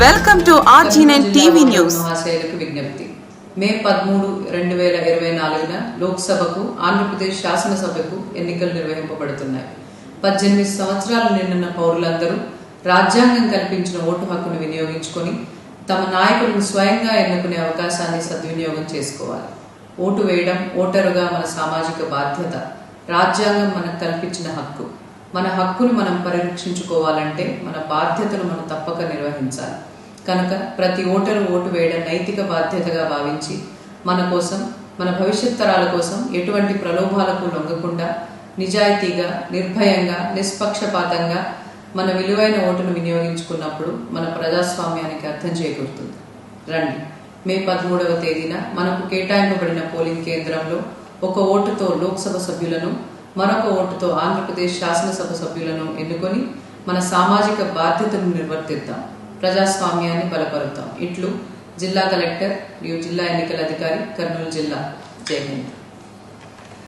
Welcome to RG9 TV news. మహాశైలకు విజ్ఞప్తి. May 13, 2024న లోక్సభకు, ఆంధ్రప్రదేశ్ శాసనసభకు ఎన్నికలు నిర్వహింపబడుతున్నాయి. 18 సంవత్సరాలు నిండిన పౌరులందరూ రాజ్యాంగం కల్పించిన ఓటు హక్కును వినియోగించుకొని తమ నాయకులను స్వయంగా ఎన్నుకునే అవకాశాన్ని సద్వినియోగం చేసుకోవాలి. ఓటు వేయడం ఓటరుగా మన సామాజిక బాధ్యత. రాజ్యాంగం మనకు కల్పించిన హక్కు. మన హక్కును మనం పరిరక్షించుకోవాలంటే మన బాధ్యతలు మనం తప్పక నిర్వహించాలి. కనుక ప్రతి ఓటరు ఓటు వేయడం నైతిక బాధ్యతగా భావించి మన కోసం, మన భవిష్యత్ తరాల కోసం ఎటువంటి ప్రలోభాలకు లొంగకుండా నిజాయితీగా, నిర్భయంగా, నిష్పక్షపాతంగా మన విలువైన ఓటును వినియోగించుకున్నప్పుడు మన ప్రజాస్వామ్యానికి అర్థం చేకూరుతుంది. రండి, మే 13వ తేదీన మనకు కేటాయింపబడిన పోలింగ్ కేంద్రంలో ఒక ఓటుతో లోక్సభ సభ్యులను, మరొక ఓటుతో ఆంధ్రప్రదేశ్ శాసనసభ సభ్యులను ఎన్నుకొని మన సామాజిక బాధ్యతను నిర్వర్తిద్దాం. ప్రజాస్వామ్యాన్ని బలపరుద్దాం. ఇట్లు జిల్లా కలెక్టర్ మరియు జిల్లా ఎన్నికల అధికారి, కర్నూలు జిల్లా. జై హింద్.